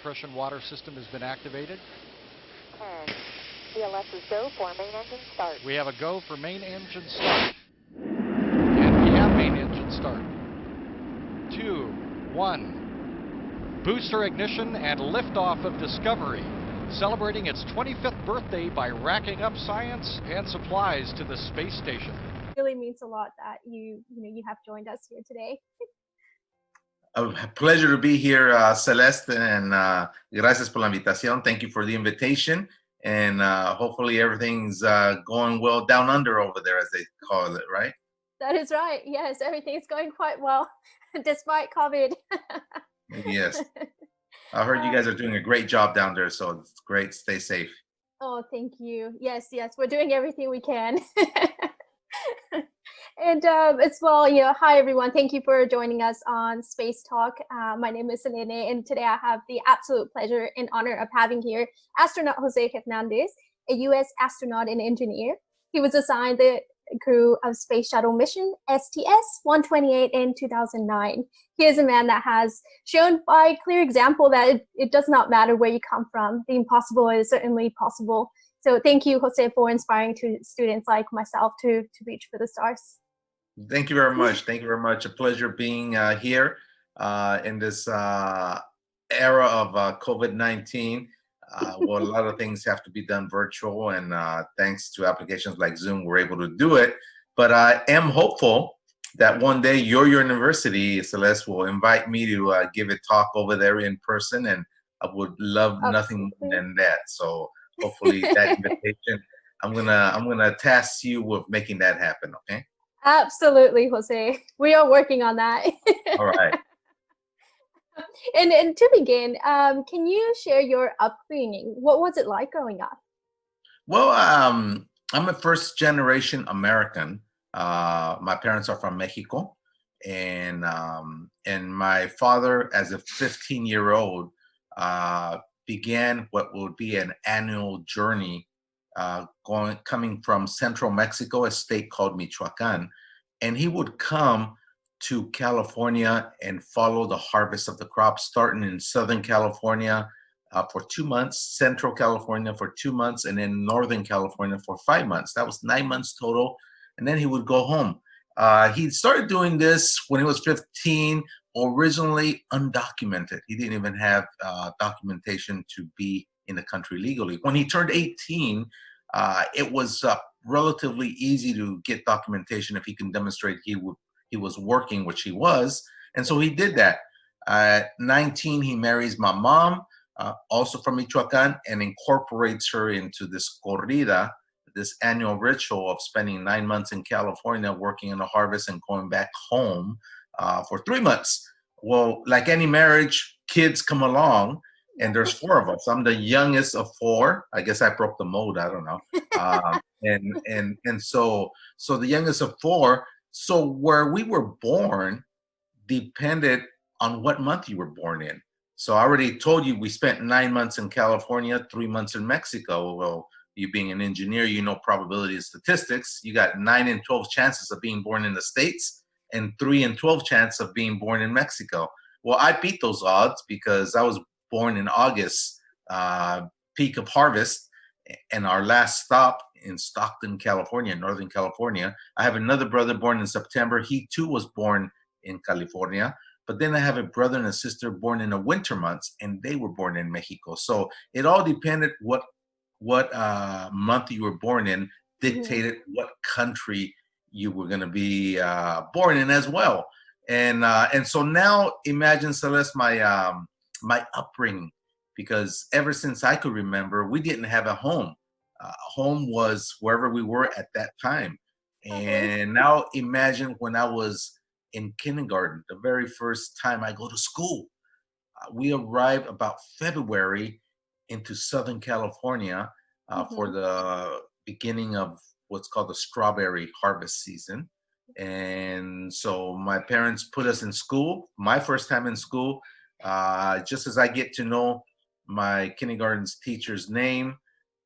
Compression water system has been activated. 10. CLS is go for main engine start. We have a go for main engine start. And we have main engine start. 2, 1. Booster ignition and liftoff of Discovery, celebrating its 25th birthday by racking up science and supplies to the space station. It really means a lot that you have joined us here today. A pleasure to be here, Celeste, and gracias por la invitación. Thank you for the invitation, and hopefully everything's going well down under over there, as they call it, right? That is right. Yes, everything's going quite well, despite COVID. Yes. I heard you guys are doing a great job down there, so it's great. Stay safe. Oh, thank you. Yes, we're doing everything we can. And as well, hi everyone. Thank you for joining us on Space Talk. My name is Selene, and today I have the absolute pleasure and honor of having here astronaut Jose Hernandez, a U.S. astronaut and engineer. He was assigned the crew of Space Shuttle mission STS-128 in 2009. He is a man that has shown by clear example that it does not matter where you come from. The impossible is certainly possible. So thank you, Jose, for inspiring students like myself to reach for the stars. Thank you very much. Thank you very much. A pleasure being here in this era of COVID-19. Well, a lot of things have to be done virtual, and thanks to applications like Zoom, we're able to do it. But I am hopeful that one day your university, Celeste, will invite me to give a talk over there in person, and I would love nothing more than that. So hopefully that invitation, I'm gonna task you with making that happen. Okay. Absolutely, Jose. We are working on that. All right. And to begin, can you share your upbringing? What was it like growing up? Well, I'm a first generation American. My parents are from Mexico, and my father, as a 15-year-old, began what would be an annual journey coming from central Mexico, a state called Michoacan, and he would come to California and follow the harvest of the crops, starting in Southern California for 2 months, Central California for 2 months, and then Northern California for 5 months. That was 9 months total, and then he would go home. He started doing this when he was 15, originally undocumented. He didn't even have documentation to be in the country legally. When he turned 18, it was relatively easy to get documentation if he can demonstrate he was working, which he was, and so he did that. At 19, he marries my mom, also from Michoacan, and incorporates her into this corrida, this annual ritual of spending 9 months in California working in the harvest and going back home for 3 months. Well, like any marriage, kids come along, and there's 4 of us. I'm the youngest of 4. I guess I broke the mold. I don't know. And so the youngest of 4. So where we were born depended on what month you were born in. So I already told you we spent 9 months in California, 3 months in Mexico. Well, you being an engineer, you know probability of statistics. You got 9 in 12 chances of being born in the States and 3 in 12 chance of being born in Mexico. Well, I beat those odds because I was born in August, peak of harvest, and our last stop in Stockton, California, Northern California. I have another brother born in September. He too was born in California. But then I have a brother and a sister born in the winter months, and they were born in Mexico. So it all depended what month you were born in dictated what country you were going to be born in as well. And so now imagine, Celeste, my upbringing, because ever since I could remember, we didn't have a home. Home was wherever we were at that time. And now imagine when I was in kindergarten, the very first time I go to school. We arrived about February into Southern California for the beginning of what's called the strawberry harvest season. And so my parents put us in school, my first time in school, just as I get to know my kindergarten's teacher's name,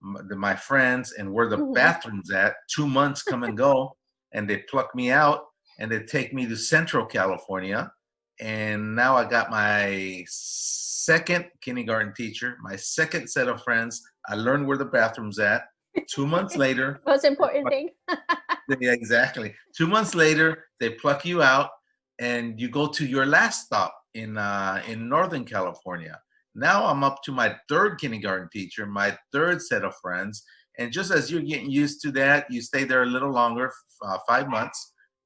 my friends, and where the bathroom's at. 2 months come and go, and they pluck me out, and they take me to Central California. And now I got my second kindergarten teacher, my second set of friends. I learned where the bathroom's at. 2 months later, Most important thing. yeah, exactly. 2 months later, they pluck you out, and you go to your last stop in Northern California. Now I'm up to my third kindergarten teacher, my third set of friends, and just as you're getting used to that, you stay there a little longer, 5 months.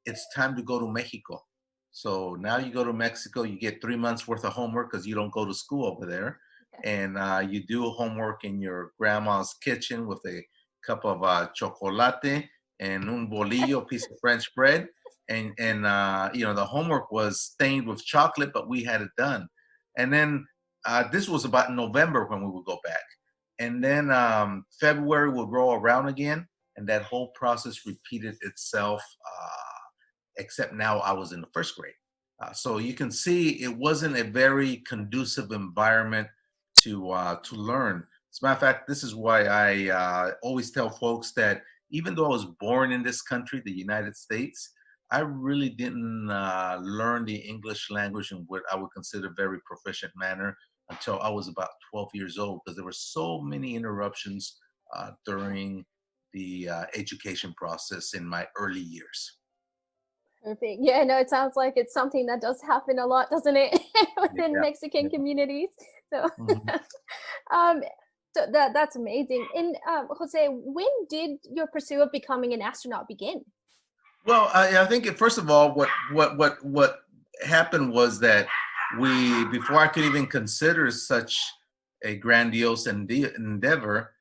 It's time to go to Mexico. So now you go to Mexico, you get 3 months worth of homework because you don't go to school over there, and you do homework in your grandma's kitchen with a cup of chocolate and un bolillo, piece of French bread. And you know, the homework was stained with chocolate, but we had it done. And then this was about November when we would go back. And then February would roll around again, and that whole process repeated itself, except now I was in the first grade. So you can see it wasn't a very conducive environment to learn. As a matter of fact, this is why I always tell folks that even though I was born in this country, the United States, I really didn't learn the English language in what I would consider a very proficient manner until I was about 12 years old, because there were so many interruptions during the education process in my early years. Perfect. Yeah, no, it sounds like it's something that does happen a lot, doesn't it, within Yeah, Mexican yeah. communities? So, Mhm. um, so that's amazing. And Jose, when did your pursuit of becoming an astronaut begin? Well, I think first of all, what happened was that before I could even consider such a grandiose endeavor,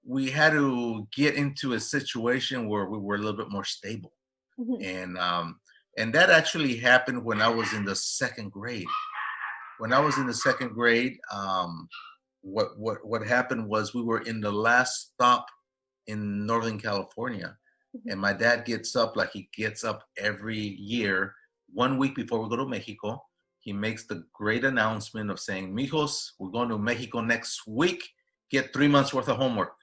we had to get into a situation where we were a little bit more stable, Mhm. and that actually happened when I was in the second grade. When I was in the second grade, what happened was we were in the last stop in Northern California. Mhm. And my dad gets up like he gets up every year, 1 week before we go to Mexico. He makes the great announcement of saying, Mijos, we're going to Mexico next week. Get 3 months worth of homework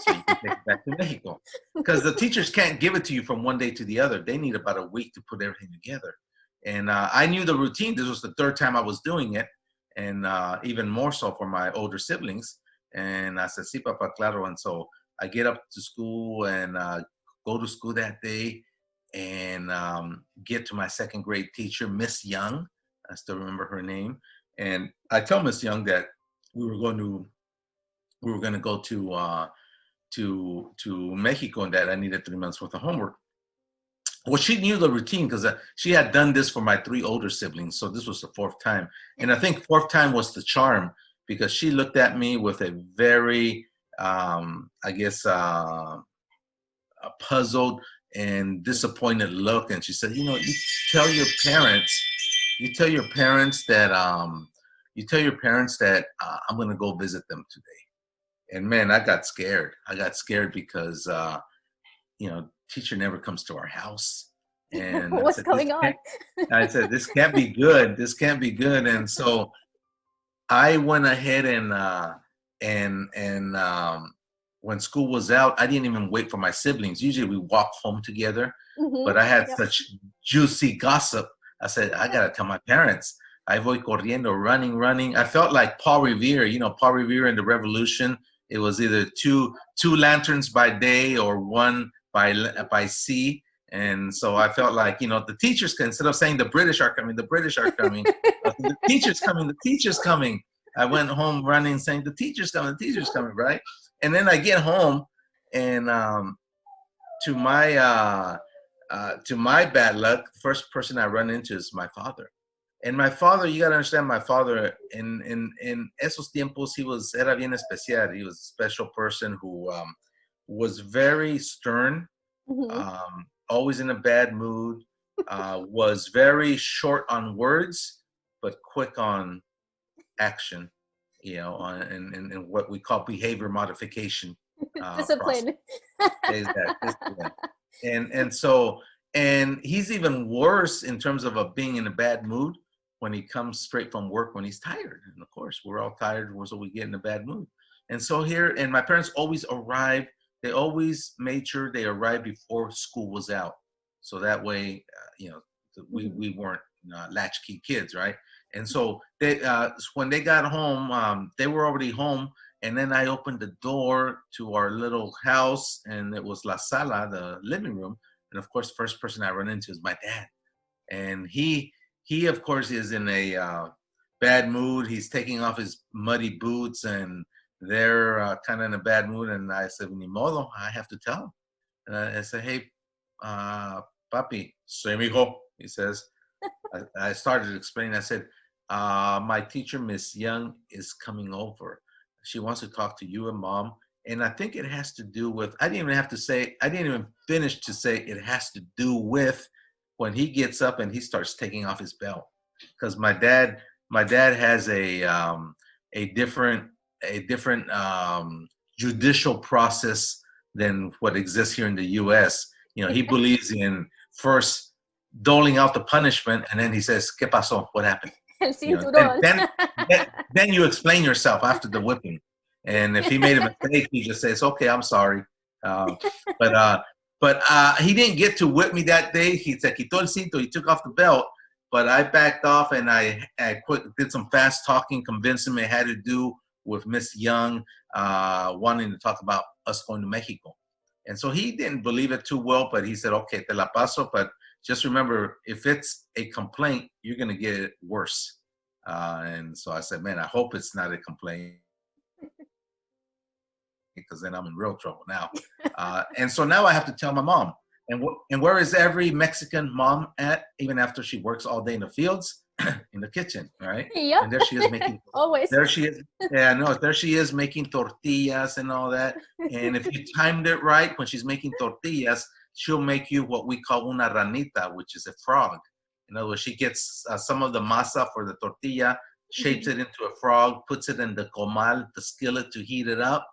so you can take it back to Mexico. Because the teachers can't give it to you from one day to the other. They need about a week to put everything together. And I knew the routine. This was the third time I was doing it, and even more so for my older siblings. And I said, sí, papá, claro. And so I get up to school and go to school that day, and get to my second grade teacher, Miss Young. I still remember her name. And I tell Miss Young that we were going to go to Mexico, and that I needed 3 months worth of homework. Well, she knew the routine because she had done this for my three older siblings. So this was the fourth time. And I think fourth time was the charm, because she looked at me with a very, I guess, a puzzled and disappointed look. And she said, tell your parents, you tell your parents that, I'm going to go visit them today. And man, I got scared. I got scared because, teacher never comes to our house. And I What's said, going on? this can't be good. This can't be good. And so I went ahead and when school was out, I didn't even wait for my siblings. Usually we walk home together, but I had Yep. such juicy gossip. I said, I gotta tell my parents. I voy corriendo, running. I felt like Paul Revere. Paul Revere in the Revolution. It was either two lanterns by day or one by sea. And so I felt like, the teachers instead of saying the British are coming, the British are coming, the teacher's coming, the teacher's coming. I went home running, saying the teacher's coming, right? And then I get home, and to my bad luck, the first person I run into is my father. And my father, you gotta understand, my father in esos tiempos, era bien especial. He was a special person who was very stern, Mhm. always in a bad mood, was very short on words, but quick on action, and what we call behavior modification process. Discipline. Is that discipline. And he's even worse in terms of being in a bad mood when he comes straight from work when he's tired. And of course, we're all tired, so we get in a bad mood. And so and my parents always arrived. They always made sure they arrived before school was out, so that way, we weren't latchkey kids, right? And so they, when they got home, they were already home. And then I opened the door to our little house, and it was la sala, the living room. And of course, the first person I run into is my dad. And he of course is in a bad mood. He's taking off his muddy boots, and they're kind of in a bad mood. And I said, ni modo, I have to tell him. And I said, hey, papi, soy mi hijo. He says, I started explaining. I said, my teacher, Miss Young, is coming over. She wants to talk to you and mom. And I think it has to do with, I didn't even finish to say it has to do with when he gets up and he starts taking off his belt. Because my dad has a different judicial process than what exists here in the U.S. You know, he believes in first doling out the punishment, and then he says, "¿Qué pasó? What happened?" El You know, cinturón. then you explain yourself after the whipping. And if he made a mistake, he just says, "Okay, I'm sorry." But he didn't get to whip me that day. He se quitó el cinto. He took off the belt. But I backed off, and I did some fast talking, convinced him it had to do with Miss Young wanting to talk about us going to Mexico. And so he didn't believe it too well, but he said, okay, te la paso, but just remember, if it's a complaint, you're going to get it worse. And so I said, man, I hope it's not a complaint, because then I'm in real trouble now. And so now I have to tell my mom. And where is every Mexican mom at, even after she works all day in the fields? In the kitchen, right? Yep. And there she is making, Always. there she is, yeah, no, there she is making tortillas and all that. And if you timed it right, when she's making tortillas, she'll make you what we call una ranita, which is a frog. In other words, she gets some of the masa for the tortilla, shapes it into a frog, puts it in the comal, the skillet, to heat it up,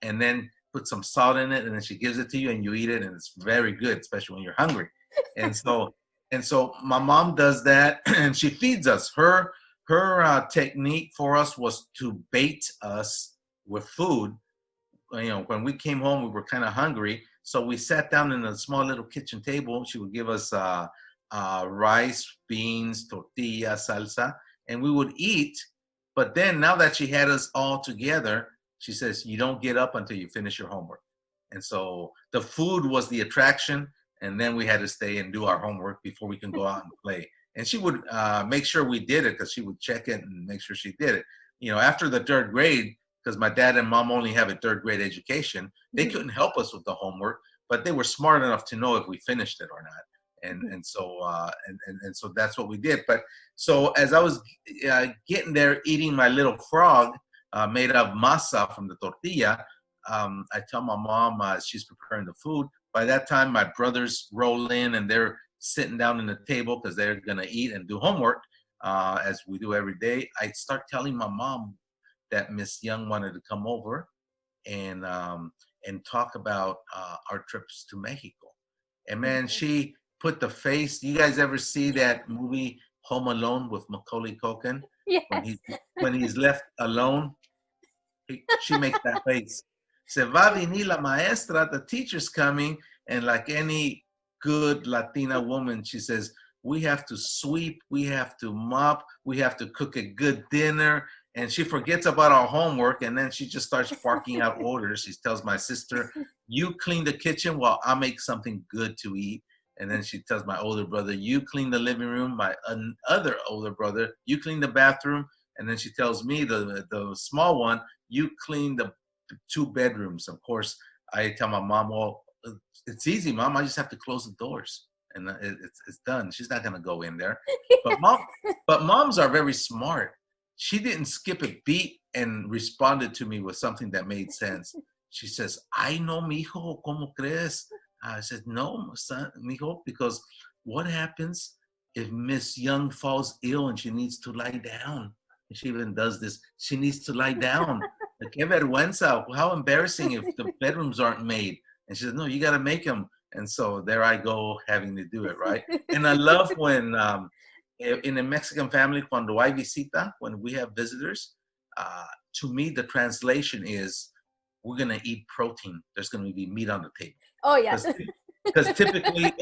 and then put some salt in it, and then she gives it to you, and you eat it, and it's very good, especially when you're hungry. And so my mom does that, and she feeds us. Her technique for us was to bait us with food. You know, when we came home, we were kind of hungry, so we sat down in a small little kitchen table. She would give us rice, beans, tortilla, salsa, and we would eat. But then, now that she had us all together, she says, you don't get up until you finish your homework. And so the food was the attraction, and then we had to stay and do our homework before we can go out and play. And she would make sure we did it, because she would check it and make sure she did it. You know, after the third grade, because my dad and mom only have a third grade education, they couldn't help us with the homework, but they were smart enough to know if we finished it or not. And so that's what we did. But so as I was getting there, eating my little frog, made of masa from the tortilla, I tell my mom she's preparing the food. By that time, my brothers roll in, and they're sitting down in the table because they're going to eat and do homework, as we do every day. I start telling my mom that Miss Young wanted to come over and talk about our trips to Mexico. And man, she put the face. You guys ever see that movie Home Alone with Macaulay Culkin? Yes. When he's left alone, she makes that face. Se va a venir la maestra, the teacher's coming, and like any good Latina woman, she says, we have to sweep, we have to mop, we have to cook a good dinner. And she forgets about our homework, and then she just starts barking out orders. She tells my sister, you clean the kitchen while I make something good to eat. And then she tells my older brother, you clean the living room. My other older brother, you clean the bathroom. And then she tells me, the small one, you clean the 2 bedrooms. Of course, I tell my mom, well, it's easy, Mom. I just have to close the doors, and it's done. She's not going to go in there. But moms are very smart. She didn't skip a beat and responded to me with something that made sense. She says, ay, no, mijo, ¿cómo crees? I said, no, son, mijo, because what happens if Miss Young falls ill and she needs to lie down? And she even does this. She needs to lie down. Qué vergüenza. How embarrassing if the bedrooms aren't made. And she says, no, you got to make them. And so there I go, having to do it, right? And I love when, in a Mexican family, cuando hay visita, when we have visitors, to me, the translation is, we're going to eat protein. There's going to be meat on the table. Oh, yes. Because typically,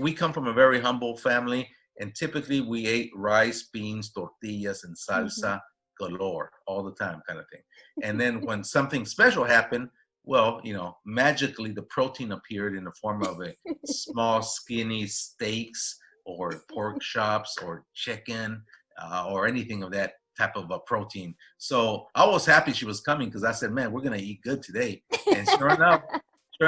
we come from a very humble family, And typically we ate rice, beans, tortillas, and salsa galore all the time, kind of thing. And then when something special happened, well, magically the protein appeared in the form of a small, skinny steaks or pork chops or chicken or anything of that type of a protein. So I was happy she was coming because I said, man, we're going to eat good today. And sure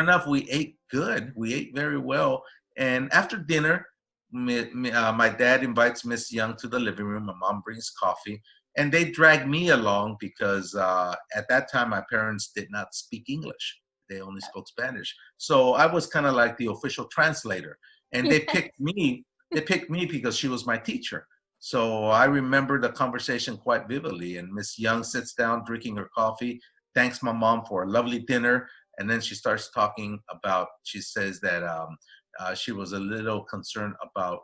enough, we ate good. We ate very well. And after dinner, my dad invites Miss Young to the living room. My mom brings coffee. And they dragged me along because at that time, my parents did not speak English. They only spoke Spanish. So I was kind of like the official translator. And they picked me. They picked me because she was my teacher. So I remember the conversation quite vividly. And Miss Young sits down drinking her coffee, thanks my mom for a lovely dinner. And then she starts talking about, she says that she was a little concerned about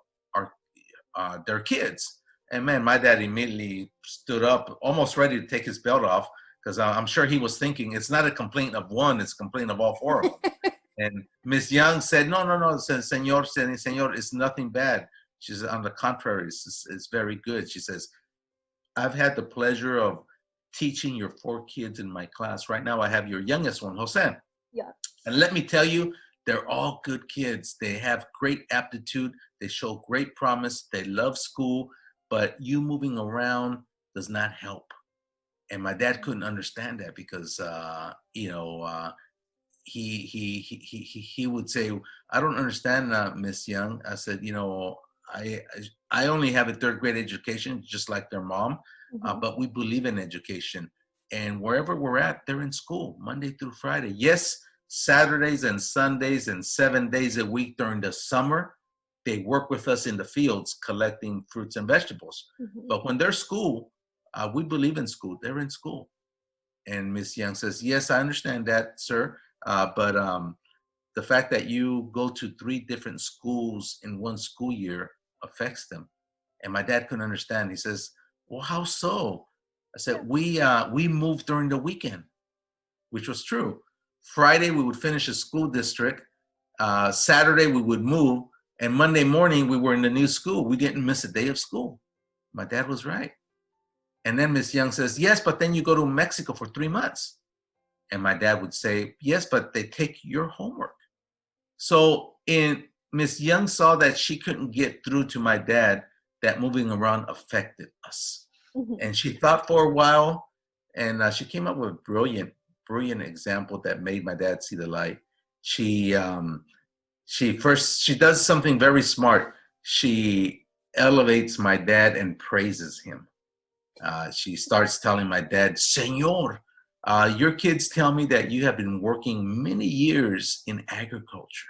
their kids. And man, my dad immediately stood up, almost ready to take his belt off, because I'm sure he was thinking, it's not a complaint of one, it's a complaint of all four of them. And Miss Young said, no, Senor, it's nothing bad. She said, on the contrary, it's very good. She says, I've had the pleasure of teaching your 4 kids in my class. Right now, I have your youngest one, Jose. Yeah. And let me tell you, they're all good kids. They have great aptitude. They show great promise. They love school, but you moving around does not help. And my dad couldn't understand that because, he would say, I don't understand, Miss Young. I said, I only have a 3rd grade education, just like their mom, but we believe in education. And wherever we're at, they're in school Monday through Friday. Yes, Saturdays and Sundays and 7 days a week during the summer, they work with us in the fields collecting fruits and vegetables. But when they're school, we believe in school. They're in school. And Miss Young says, yes, I understand that, sir. But the fact that you go to 3 different schools in one school year affects them. And my dad couldn't understand. He says, well, how so? I said, we moved during the weekend, which was true. Friday, we would finish a school district. Saturday, we would move. And Monday morning, we were in the new school. We didn't miss a day of school. My dad was right. And then Miss Young says, yes, but then you go to Mexico for 3 months. And my dad would say, yes, but they take your homework. So Miss Young saw that she couldn't get through to my dad, that moving around affected us. And she thought for a while, and she came up with a brilliant example that made my dad see the light. She does something very smart. She elevates my dad and praises him. She starts telling my dad, Senor, your kids tell me that you have been working many years in agriculture.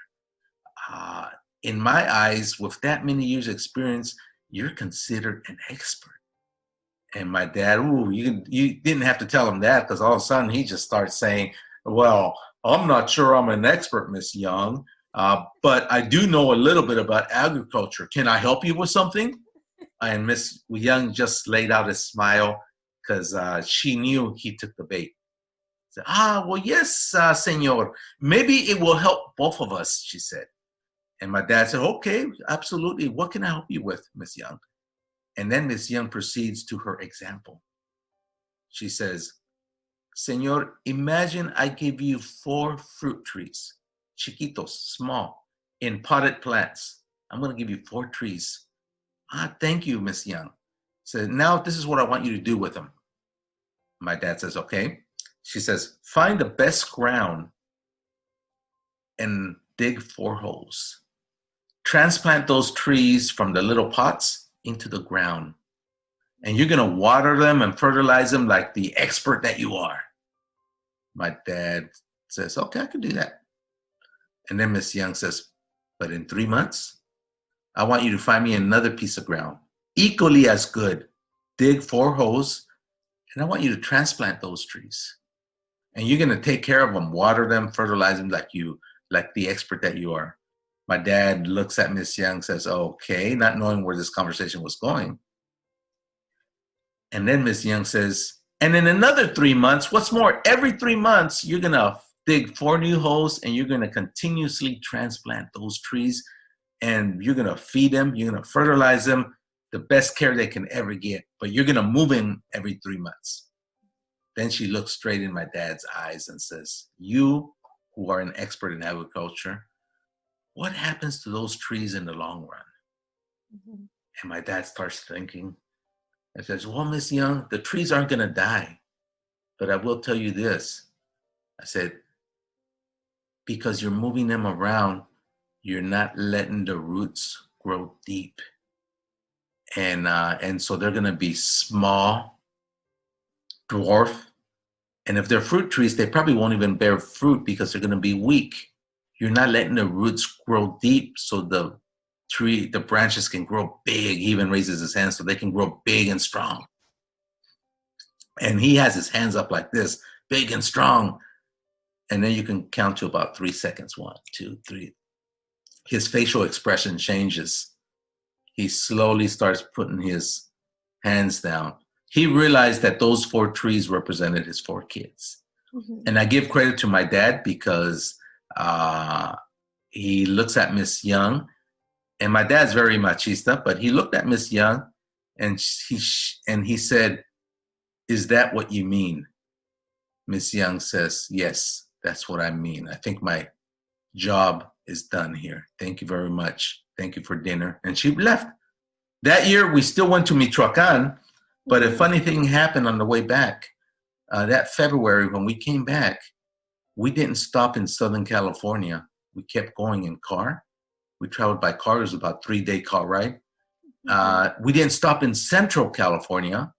In my eyes, with that many years experience, you're considered an expert. And my dad, you didn't have to tell him that, because all of a sudden he just starts saying, well, I'm not sure I'm an expert, Miss Young, but I do know a little bit about agriculture. Can I help you with something? And Miss Young just laid out a smile because she knew he took the bait. Said, well, yes, senor. Maybe it will help both of us, she said. And my dad said, okay, absolutely. What can I help you with, Miss Young? And then Miss Young proceeds to her example. She says, Senor, imagine I give you 4 fruit trees, chiquitos, small, in potted plants. I'm going to give you 4 trees. Thank you, Miss Young. So now this is what I want you to do with them. My dad says, okay. She says, find the best ground and dig 4 holes. Transplant those trees from the little pots into the ground. And you're going to water them and fertilize them like the expert that you are. My dad says, okay, I can do that. And then Miss Young says, but in 3 months, I want you to find me another piece of ground, equally as good. Dig 4 holes, and I want you to transplant those trees. And you're going to take care of them, water them, fertilize them like the expert that you are. My dad looks at Miss Young, says, okay, not knowing where this conversation was going. And then Miss Young says, and in another 3 months, what's more, every 3 months, you're going to dig 4 new holes and you're going to continuously transplant those trees and you're going to feed them, you're going to fertilize them, the best care they can ever get, but you're going to move in every 3 months. Then she looks straight in my dad's eyes and says, you who are an expert in agriculture, what happens to those trees in the long run? Mm-hmm. And my dad starts thinking and says, well, Miss Young, the trees aren't going to die. But I will tell you this. I said, because you're moving them around, you're not letting the roots grow deep. And so they're going to be small, dwarf. And if they're fruit trees, they probably won't even bear fruit because they're going to be weak. You're not letting the roots grow deep so the branches can grow big. He even raises his hands so they can grow big and strong. And he has his hands up like this, big and strong. And then you can count to about 3 seconds. 1, 2, 3. His facial expression changes. He slowly starts putting his hands down. He realized that those 4 trees represented his 4 kids. Mm-hmm. And I give credit to my dad because he looks at Miss Young, and my dad's very machista, but he looked at Miss Young and he said, is that what you mean? Miss Young says, yes, that's what I mean. I think my job is done here. Thank you very much. Thank you for dinner. And she left. That year, we still went to Michoacan, but a funny thing happened on the way back. That February, when we came back, we didn't stop in Southern California. We kept going in car. We traveled by car. It was about a 3-day car ride. We didn't stop in Central California.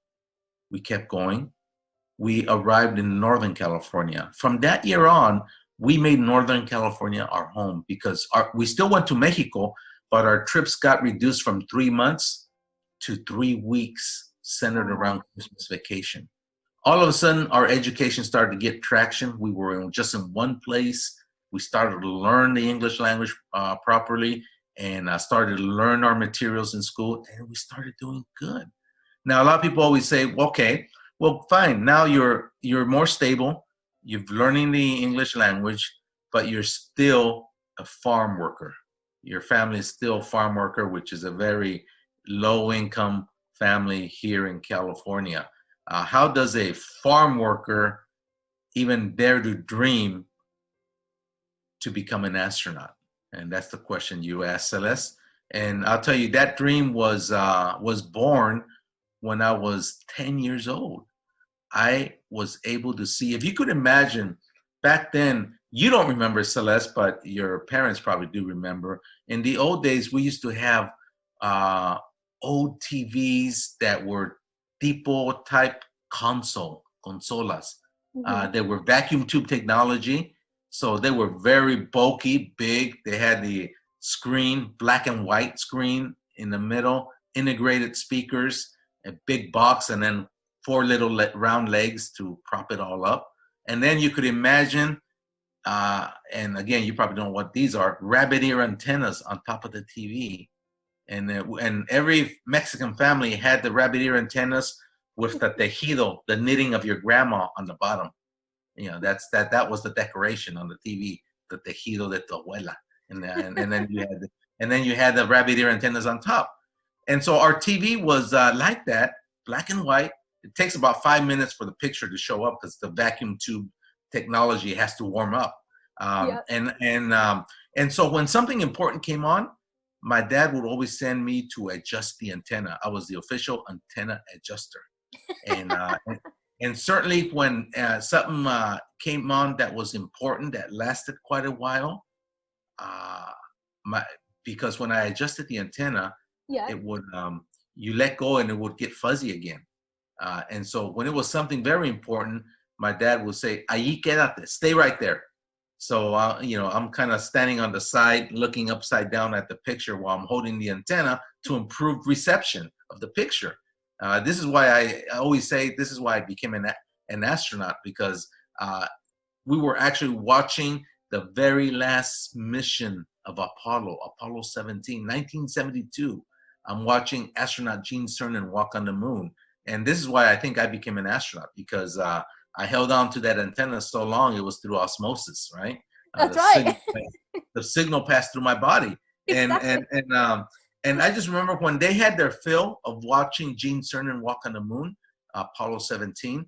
We kept going. We arrived in Northern California. From that year on, we made Northern California our home because we still went to Mexico, but our trips got reduced from 3 months to 3 weeks, centered around Christmas vacation. All of a sudden, our education started to get traction. We were just in one place. We started to learn the English language properly and started to learn our materials in school, and we started doing good. Now, a lot of people always say, okay, well, fine. Now you're more stable. You're learning the English language, but you're still a farm worker. Your family is still a farm worker, which is a very low-income family here in California. How does a farm worker even dare to dream to become an astronaut? And that's the question you asked, Celeste. And I'll tell you, that dream was born when I was 10 years old. I was able to see, if you could imagine, back then, you don't remember, Celeste, but your parents probably do remember. In the old days, we used to have old TVs that were tipo type consolas. Mm-hmm. They were vacuum tube technology. So they were very bulky, big. They had the screen, black and white screen in the middle, integrated speakers, a big box, and then 4 little round legs to prop it all up. And then you could imagine, and again, you probably don't know what these are, rabbit ear antennas on top of the TV. And every Mexican family had the rabbit ear antennas with the tejido, the knitting of your grandma on the bottom. You know, that was the decoration on the TV, the tejido de tu abuela. And then you had the rabbit ear antennas on top. And so our TV was like that, black and white. It takes about 5 minutes for the picture to show up because the vacuum tube technology has to warm up. And so when something important came on, my dad would always send me to adjust the antenna. I was the official antenna adjuster. And certainly when something came on that was important, that lasted quite a while, because when I adjusted the antenna, it would, you let go and it would get fuzzy again. And so when it was something very important, my dad would say, "Ahí quédate, stay right there." So, I'm kind of standing on the side, looking upside down at the picture while I'm holding the antenna to improve reception of the picture. This is why I always say, this is why I became an astronaut, because we were actually watching the very last mission of Apollo 17, 1972. I'm watching astronaut Gene Cernan walk on the moon. And this is why I think I became an astronaut, because I held on to that antenna so long, it was through osmosis, right? That's right. The signal passed through my body. and Exactly. and I just remember when they had their fill of watching Gene Cernan walk on the moon, Apollo 17,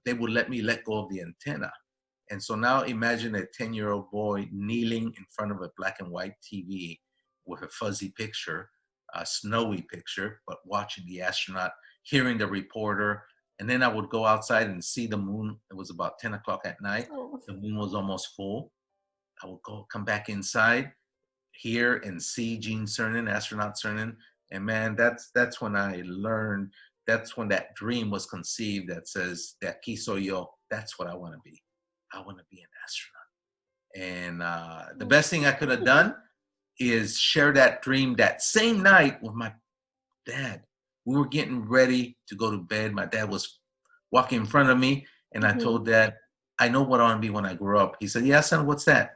they would let me let go of the antenna. And so now imagine a 10-year-old boy kneeling in front of a black and white TV with a fuzzy picture, a snowy picture, but watching the astronaut, hearing the reporter. And then I would go outside and see the moon. It was about 10 o'clock at night. Oh. The moon was almost full. I would come back inside, hear and see Gene Cernan, astronaut Cernan. And man, that's when I learned, that's when that dream was conceived that says, de aquí soy yo, that's what I want to be. I want to be an astronaut. And the best thing I could have done is share that dream that same night with my dad. We were getting ready to go to bed. My dad was walking in front of me, and I told Dad, I know what I want to be when I grow up. He said, yeah, son, what's that?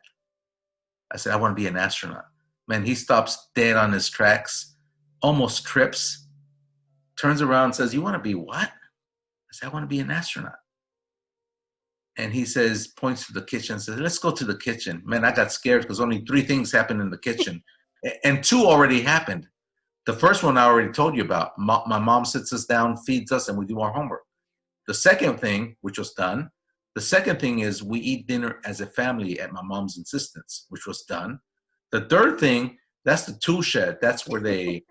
I said, I want to be an astronaut. Man, he stops dead on his tracks, almost trips, turns around and says, you want to be what? I said, I want to be an astronaut. And he says, points to the kitchen, says, let's go to the kitchen. Man, I got scared because only 3 things happened in the kitchen. And 2 already happened. The first one I already told you about. My mom sits us down, feeds us, and we do our homework. The second thing, which was done, the second thing is we eat dinner as a family at my mom's insistence, which was done. The third thing, that's the tool shed. That's where they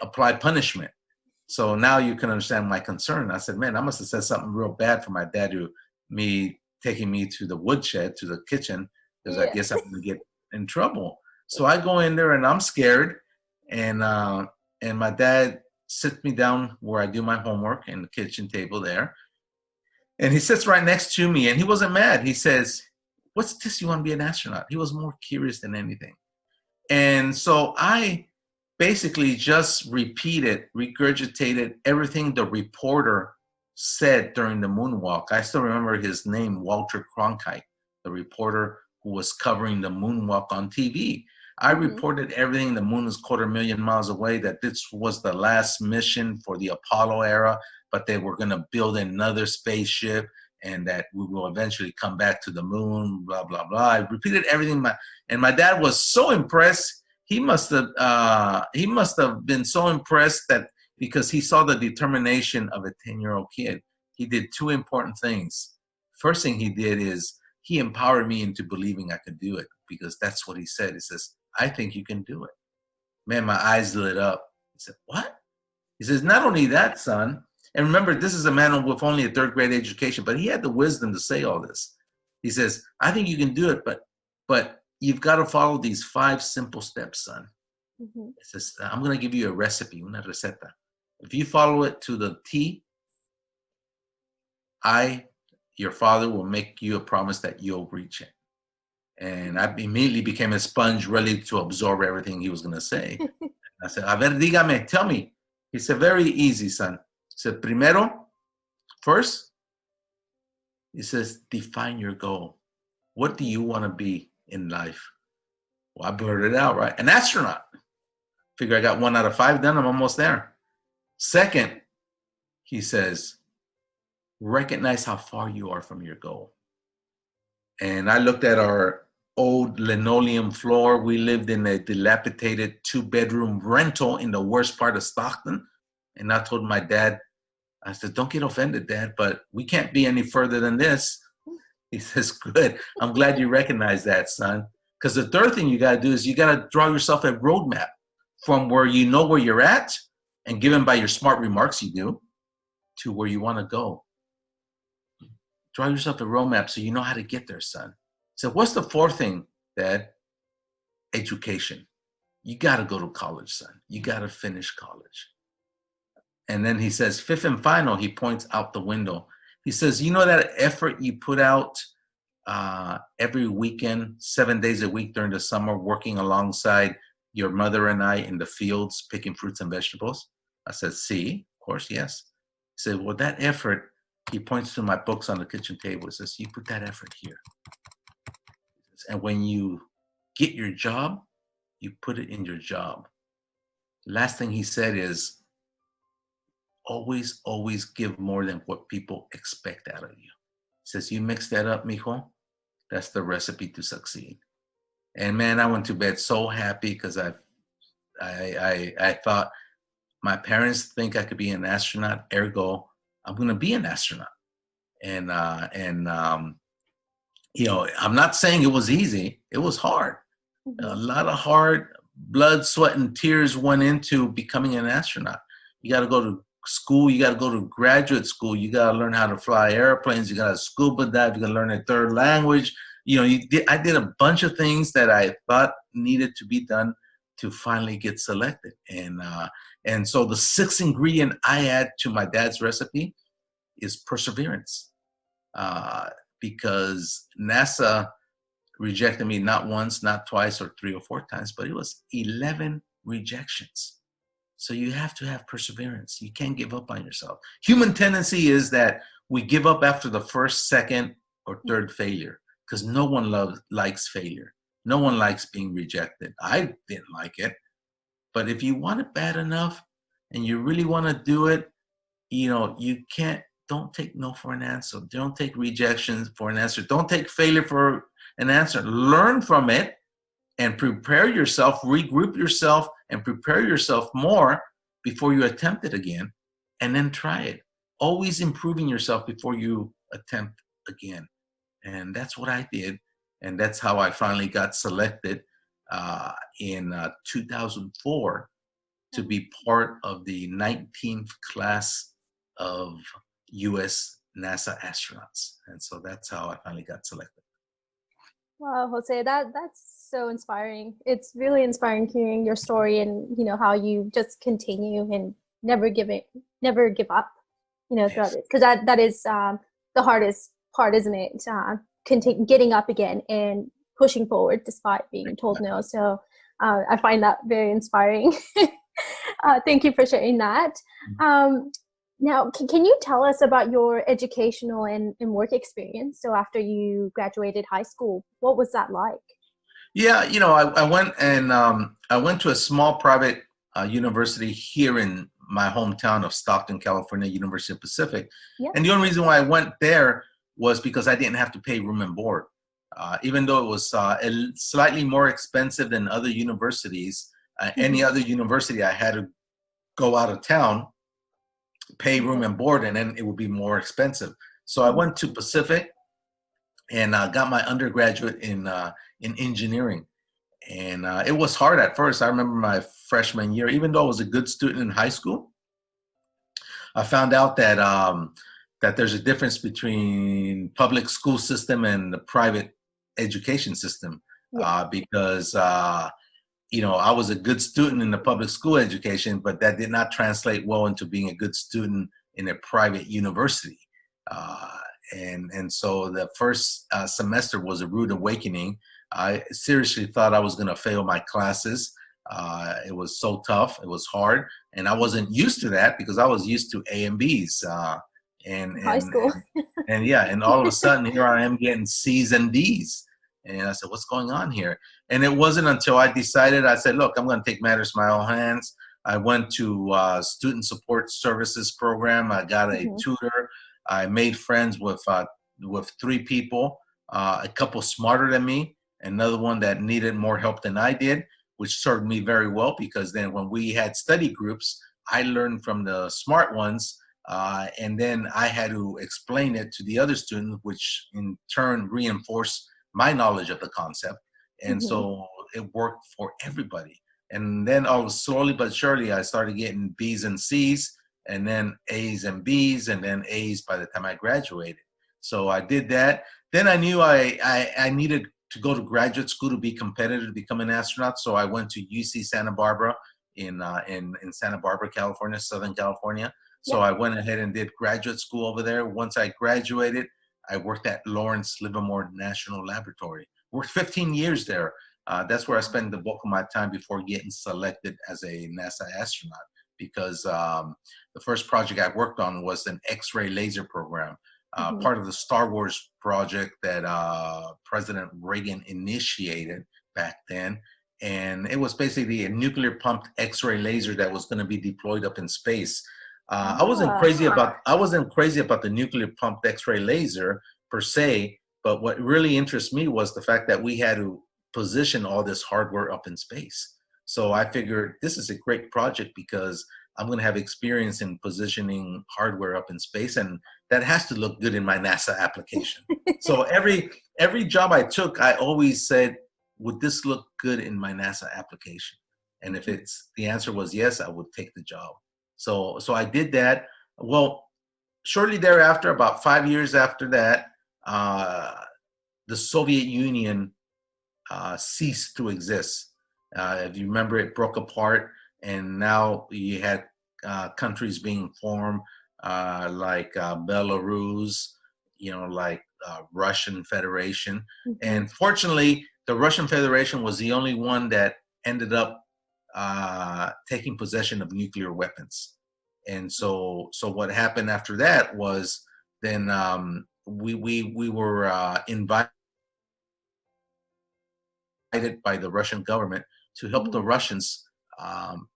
apply punishment. So now you can understand my concern. I said, man, I must have said something real bad for my dad to me taking me to the woodshed, to the kitchen, because I guess I'm going to get in trouble. So I go in there and I'm scared. And my dad sits me down where I do my homework in the kitchen table there. And he sits right next to me and he wasn't mad. He says, what's this? You want to be an astronaut? He was more curious than anything. And so I basically just regurgitated everything the reporter said during the moonwalk. I still remember his name, Walter Cronkite, the reporter who was covering the moonwalk on TV. I reported everything. The moon was 250,000 miles away, that this was the last mission for the Apollo era, but they were going to build another spaceship and that we will eventually come back to the moon, blah, blah, blah. I repeated everything. And my dad was so impressed. He must have been so impressed that because he saw the determination of a 10-year-old kid. He did 2 important things. First thing he did is he empowered me into believing I could do it, because that's what he said. He says, I think you can do it. Man, my eyes lit up. He said, what? He says, not only that, son, and remember, this is a man with only a 3rd grade education, but he had the wisdom to say all this. He says, I think you can do it, but you've got to follow these 5 simple steps, son. He says, I'm going to give you a recipe, una receta. If you follow it to the T, your father, will make you a promise that you'll reach it. And I immediately became a sponge, ready to absorb everything he was going to say. I said, a ver, dígame, tell me. He said, very easy, son. He said, first, he says, define your goal. What do you want to be in life? Well, I blurted it out, right? An astronaut. Figure I got 1 out of 5 done. I'm almost there. Second, he says, recognize how far you are from your goal. And I looked at our old linoleum floor. We lived in a dilapidated 2-bedroom rental in the worst part of Stockton. And I told my dad, I said, don't get offended, Dad, but we can't be any further than this. He says, good. I'm glad you recognize that, son. Because the third thing you got to do is you got to draw yourself a roadmap from where you know where you're at, and given by your smart remarks you do, to where you want to go. Draw yourself a roadmap so you know how to get there, son. So what's the 4th thing, Dad? Education. You got to go to college, son. You got to finish college. And then he says, 5th and final, he points out the window. He says, you know that effort you put out every weekend, 7 days a week during the summer, working alongside your mother and I in the fields, picking fruits and vegetables? I said, see, of course, yes. He said, well, that effort, he points to my books on the kitchen table. He says, you put that effort here. And when you get your job, you put it in your job. Last thing he said is, always, always give more than what people expect out of you. He says, you mix that up, mijo, that's the recipe to succeed. And man, I went to bed so happy because I thought my parents think I could be an astronaut, ergo I'm going to be an astronaut. And you know, I'm not saying it was easy. It was hard. A lot of hard blood, sweat, and tears went into becoming an astronaut. You got to go to school. You got to go to graduate school. You got to learn how to fly airplanes. You got to scuba dive. You got to learn a third language. You know, I did a bunch of things that I thought needed to be done to finally get selected. And so the sixth ingredient I add to my dad's recipe is perseverance, because NASA rejected me not once, not twice, or 3 or 4 times, but it was 11 rejections. So you have to have perseverance. You can't give up on yourself. Human tendency is that we give up after the first, second, or third failure, because no one likes failure. No one likes being rejected. I didn't like it. But if you want it bad enough and you really want to do it, you know, don't take no for an answer. Don't take rejections for an answer. Don't take failure for an answer. Learn from it and prepare yourself, regroup yourself, and prepare yourself more before you attempt it again, and then try it. Always improving yourself before you attempt again. And that's what I did. And that's how I finally got selected in 2004 to be part of the 19th class of U.S. NASA astronauts. And so that's how I finally got selected. Wow, Jose, that's so inspiring. It's really inspiring hearing your story, and you know how you just continue and never give up, you know, throughout it. Because that is the hardest part, isn't it? Getting up again and pushing forward despite being told no. So I find that very inspiring. Thank you for sharing that. Now, can you tell us about your educational and work experience? So after you graduated high school, what was that like? Yeah, you know, I went to a small private university here in my hometown of Stockton, California, University of Pacific. Yep. And the only reason why I went there was because I didn't have to pay room and board. Even though it was slightly more expensive than other universities, any other university, I had to go out of town, pay room and board, and then it would be more expensive. So I went to Pacific and got my undergraduate in engineering. And it was hard at first. I remember my freshman year, even though I was a good student in high school, I found out that that there's a difference between public school system and the private education system. Because you know, I was a good student in the public school education, but that did not translate well into being a good student in a private university. And so the first semester was a rude awakening. I seriously thought I was going to fail my classes. It was so tough. It was hard. And I wasn't used to that because I was used to A and B's. And high school. And all of a sudden here I am getting C's and D's. And I said, what's going on here? And it wasn't until I decided, I said, look, I'm going to take matters in my own hands. I went to student support services program. I got a tutor. I made friends with 3 people, a couple smarter than me, another one that needed more help than I did, which served me very well because then when we had study groups, I learned from the smart ones, and then I had to explain it to the other students, which in turn reinforced my knowledge of the concept. And so it worked for everybody. And then slowly but surely, I started getting B's and C's, and then A's and B's, and then A's by the time I graduated. So I did that. Then I knew I needed to go to graduate school to be competitive, to become an astronaut. So I went to UC Santa Barbara in Santa Barbara, California, Southern California. So I went ahead and did graduate school over there. Once I graduated, I worked at Lawrence Livermore National Laboratory. Worked 15 years there. That's where I spent the bulk of my time before getting selected as a NASA astronaut, because the first project I worked on was an X-ray laser program, part of the Star Wars project that President Reagan initiated back then. And it was basically a nuclear pumped X-ray laser that was going to be deployed up in space. I wasn't crazy about the nuclear pumped X-ray laser per se, but what really interests me was the fact that we had to position all this hardware up in space. So I figured this is a great project because I'm going to have experience in positioning hardware up in space, and that has to look good in my NASA application. So every job I took, I always said, would this look good in my NASA application? And if the answer was yes, I would take the job. So I did that. Well, shortly thereafter, about 5 years after that, the Soviet Union ceased to exist. If you remember, it broke apart, and now you had countries being formed like Belarus, like Russian Federation. And fortunately, the Russian Federation was the only one that ended up taking possession of nuclear weapons. And so what happened after that was then we were invited by the Russian government to help the Russians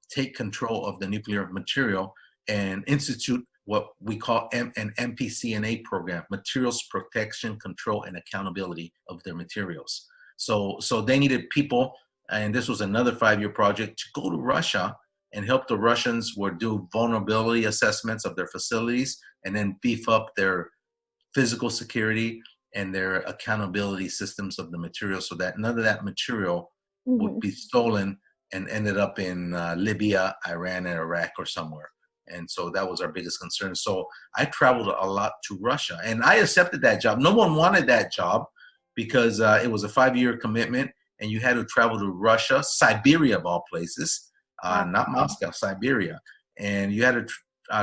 take control of the nuclear material and institute what we call an MPCNA program, Materials Protection, Control, and Accountability of their materials. So they needed people, and this was another 5-year project, to go to Russia and help the Russians do vulnerability assessments of their facilities and then beef up their physical security and their accountability systems of the material, so that none of that material would be stolen and ended up in Libya, Iran, and Iraq or somewhere. And so that was our biggest concern. So I traveled a lot to Russia, and I accepted that job. No one wanted that job because it was a 5-year commitment, and you had to travel to Russia, Siberia of all places, not Moscow, Siberia. And you had to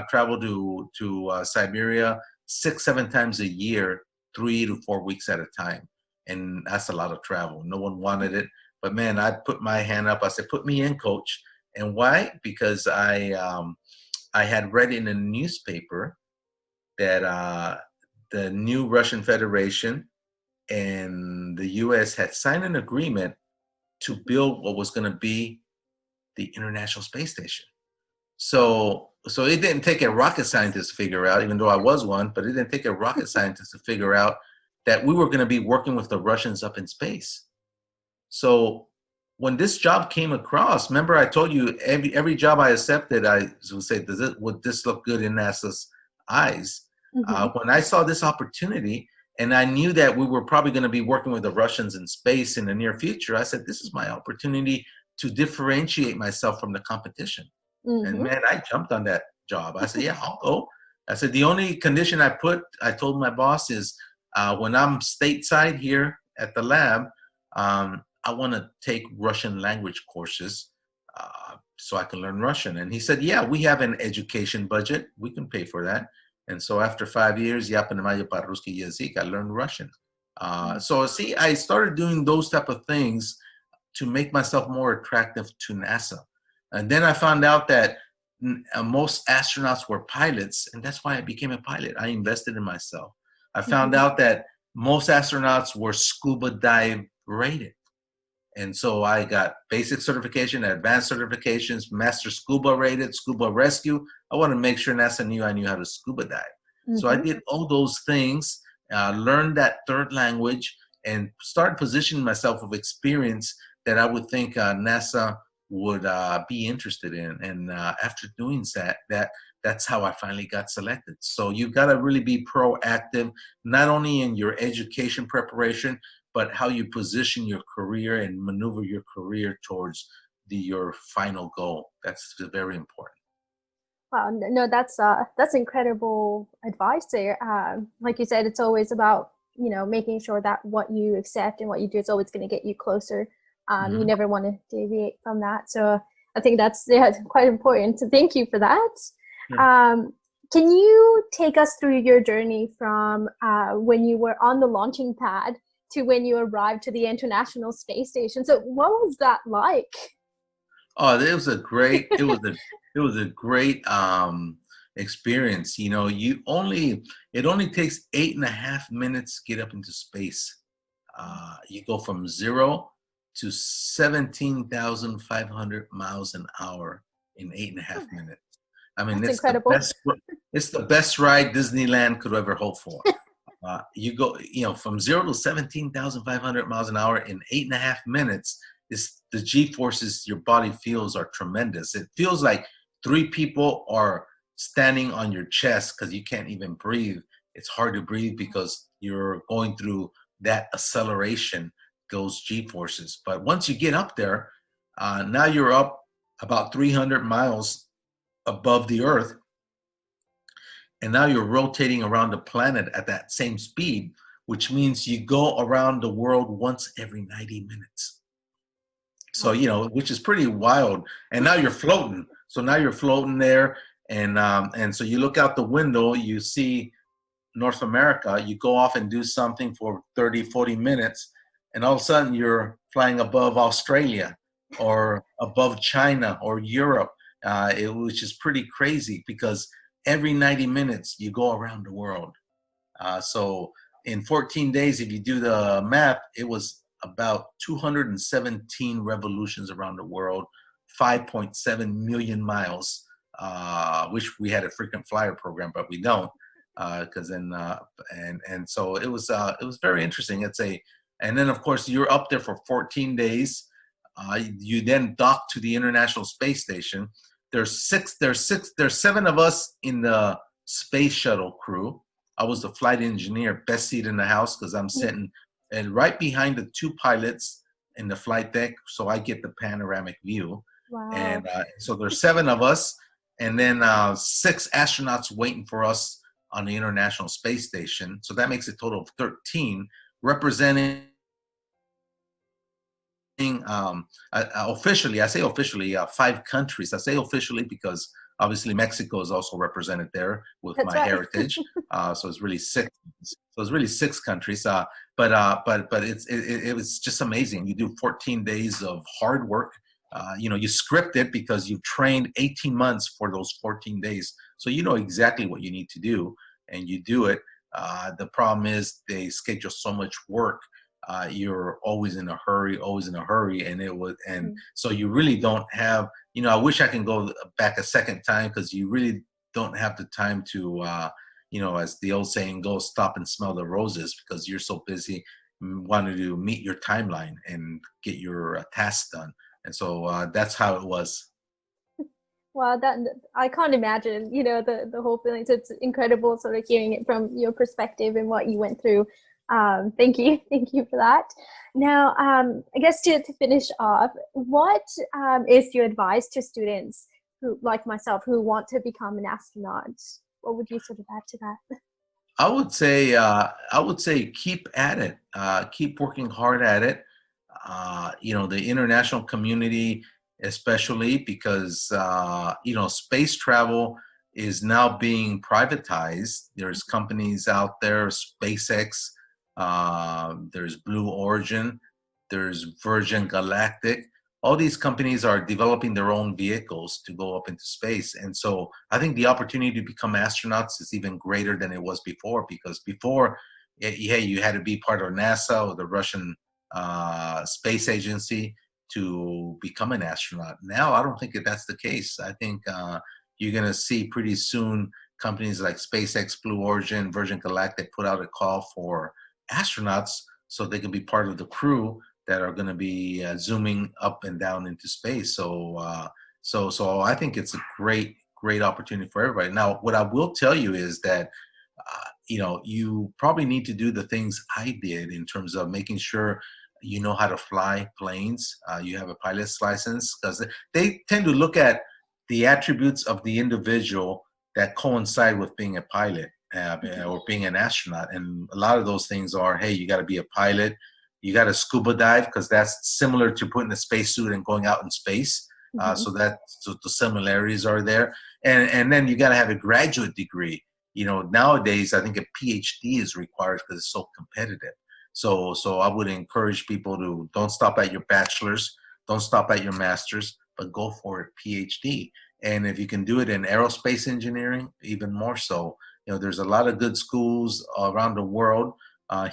travel to Siberia 6-7 times a year, 3 to 4 weeks at a time. And that's a lot of travel. No one wanted it. But man, I put my hand up. I said, put me in, coach. And why? Because I had read in a newspaper that the new Russian Federation and the U.S. had signed an agreement to build what was going to be the International Space Station. So it didn't take a rocket scientist to figure out, even though I was one, but it didn't take a rocket scientist to figure out that we were going to be working with the Russians up in space. So when this job came across, remember I told you every job I accepted, I would say, would this look good in NASA's eyes? When I saw this opportunity, and I knew that we were probably going to be working with the Russians in space in the near future, I said, this is my opportunity to differentiate myself from the competition. And man, I jumped on that job. I said, yeah, I'll go. I said, the only condition I told my boss is when I'm stateside here at the lab, I want to take Russian language courses so I can learn Russian. And he said, yeah, we have an education budget. We can pay for that. And so after 5 years, I learned Russian. So see, I started doing those type of things to make myself more attractive to NASA. And then I found out that most astronauts were pilots, and that's why I became a pilot. I invested in myself. I found out that most astronauts were scuba dive rated. And so I got basic certification, advanced certifications, master scuba rated, scuba rescue. I wanted to make sure NASA knew I knew how to scuba dive. So I did all those things, learned that third language, and started positioning myself with experience that I would think NASA would be interested in. And after doing that's how I finally got selected. So you've got to really be proactive, not only in your education preparation, but how you position your career and maneuver your career towards your final goal. That's very important. Wow, no, that's incredible advice there. Like you said, it's always about, making sure that what you accept and what you do is always going to get you closer. You never want to deviate from that. So I think that's quite important. So thank you for that. Can you take us through your journey from when you were on the launching pad to when you arrived to the International Space Station? So what was that like? Oh, it was a great experience. It only takes 8.5 minutes to get up into space. You go from 0 to 17,500 miles an hour in 8.5 minutes. I mean, That's incredible. It's the best ride Disneyland could ever hope for. You go, from 0 to 17,500 miles an hour in 8.5 minutes. Is the G forces your body feels are tremendous. It feels like 3 people are standing on your chest because you can't even breathe. It's hard to breathe because you're going through that acceleration, those G forces. But once you get up there, now you're up about 300 miles above the Earth. And now you're rotating around the planet at that same speed, which means you go around the world once every 90 minutes. So, which is pretty wild. And now you're floating. So now you're floating there. And so you look out the window, you see North America, you go off and do something for 30, 40 minutes, and all of a sudden you're flying above Australia or above China or Europe, which is pretty crazy because every 90 minutes you go around the world. So in 14 days, if you do the math, it was about 217 revolutions around the world, 5.7 million miles. Wish we had a frequent flyer program, but we don't. Because and so it was very interesting. And then of course you're up there for 14 days. You then dock to the International Space Station. There's 7 of us in the space shuttle crew. I was the flight engineer, best seat in the house because I'm sitting and right behind the 2 pilots in the flight deck, so I get the panoramic view. Wow. And so there's 7 of us, and then 6 astronauts waiting for us on the International Space Station. So that makes a total of 13, representing officially, I say officially, 5 countries. I say officially because obviously Mexico is also represented there with That's my right. heritage. So it's really 6. So it's really 6 countries. But it was just amazing. You do 14 days of hard work. You script it because you've trained 18 months for those 14 days. So you know exactly what you need to do, and you do it. The problem is they schedule so much work. You're always in a hurry, and so you really don't have, I wish I can go back a second time because you really don't have the time to, as the old saying goes, stop and smell the roses because you're so busy wanting to meet your timeline and get your tasks done. And so that's how it was. Wow, that I can't imagine, the whole feeling. So it's incredible sort of hearing it from your perspective and what you went through. Thank you for that. Now, I guess to finish off, what is your advice to students who, like myself, who want to become an astronaut? What would you sort of add to that? I would say keep at it. Keep working hard at it. The international community, especially because, space travel is now being privatized. There's companies out there, SpaceX, there's Blue Origin, there's Virgin Galactic. All these companies are developing their own vehicles to go up into space. And so I think the opportunity to become astronauts is even greater than it was before, because before, you had to be part of NASA or the Russian space agency to become an astronaut. Now, I don't think that's the case. I think you're going to see pretty soon companies like SpaceX, Blue Origin, Virgin Galactic put out a call for astronauts so they can be part of the crew that are going to be zooming up and down into space. So I think it's a great opportunity for everybody. Now, what I will tell you is that you probably need to do the things I did in terms of making sure you know how to fly planes. You have a pilot's license, because they tend to look at the attributes of the individual that coincide with being a pilot or being an astronaut. And a lot of those things are, hey, you got to be a pilot. You got to scuba dive, because that's similar to putting a spacesuit and going out in space. So the similarities are there. And then you got to have a graduate degree. Nowadays, I think a PhD is required because it's so competitive. So I would encourage people to don't stop at your bachelor's, don't stop at your master's, but go for a PhD. And if you can do it in aerospace engineering, even more so. There's a lot of good schools around the world.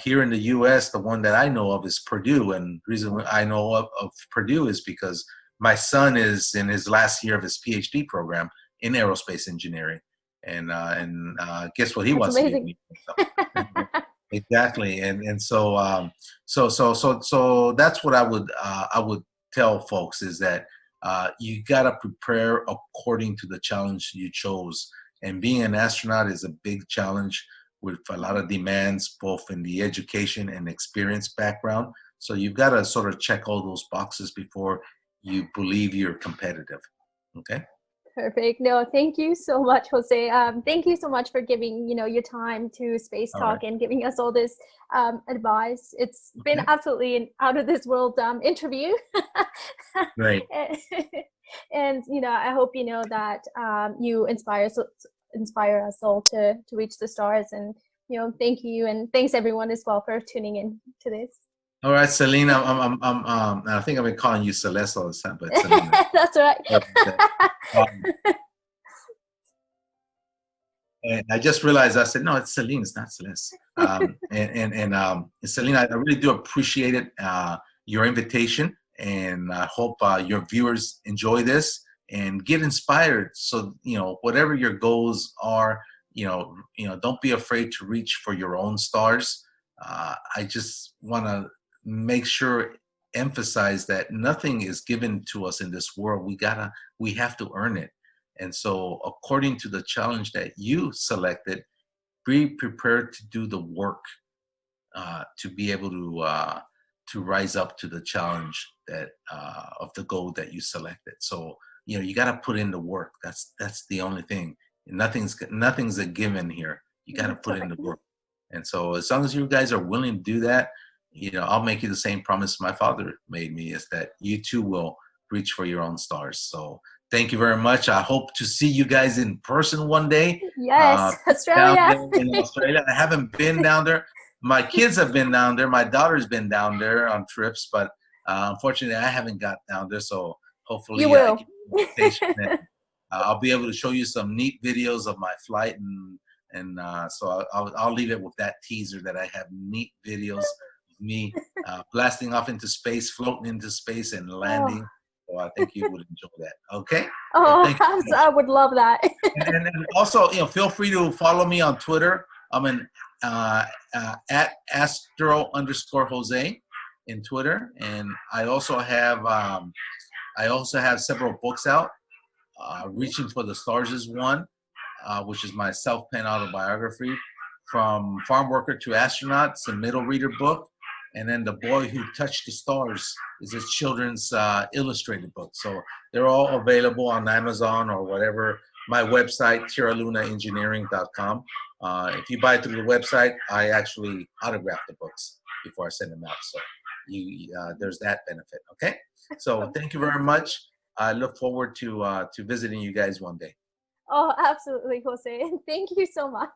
Here in the U.S., the one that I know of is Purdue. And the reason I know of Purdue is because my son is in his last year of his PhD program in aerospace engineering. And guess what he That's wants amazing. to do? Exactly, and so that's what I would tell folks is that you got to prepare according to the challenge you chose. And being an astronaut is a big challenge with a lot of demands, both in the education and experience background. So you've got to sort of check all those boxes before you believe you're competitive. Okay. Perfect. No, thank you so much, Jose. Thank you so much for giving, your time to Space All right. Talk and giving us all this advice. It's been Okay. absolutely an out of this world interview. Great. And, I hope you know that you inspire us all to reach the stars. And, thank you. And thanks everyone as well for tuning in to this. All right, Selena. I think I've been calling you Celeste all the time, but Selena. That's right. Um, and I just realized I said, no, it's Celine, it's not Celeste. And Selena, I really do appreciate it, your invitation, and I hope your viewers enjoy this and get inspired. So whatever your goals are, don't be afraid to reach for your own stars. I just want to make sure emphasize that nothing is given to us in this world. We have to earn it. And so according to the challenge that you selected, be prepared to do the work to be able to rise up to the challenge that of the goal that you selected. So you got to put in the work. That's the only thing. Nothing's a given here. You got to put in the work. And so as long as you guys are willing to do that, I'll make you the same promise my father made me, is that you too will reach for your own stars. So thank you very much. I hope to see you guys in person one day. Yes, Australia. Down there in Australia. I haven't been down there. My kids have been down there. My daughter's been down there on trips, but unfortunately, I haven't got down there. So hopefully, You will. I'll be able to show you some neat videos of my flight, and so I'll leave it with that teaser that I have neat videos of me blasting off into space, floating into space, and landing. Oh. So I think you would enjoy that. Okay. Oh, I would love that. and also, feel free to follow me on Twitter. I'm at Astro_Jose in Twitter, and I also have several books out. Reaching for the Stars is one, which is my self-penned autobiography. From Farm Worker to Astronaut, it's a middle reader book. And then The Boy Who Touched the Stars is a children's illustrated book. So they're all available on Amazon or whatever. My website, TierraLunaEngineering.com. If you buy through the website, I actually autograph the books before I send them out. So there's that benefit. Okay. So thank you very much. I look forward to visiting you guys one day. Oh, absolutely, Jose. Thank you so much.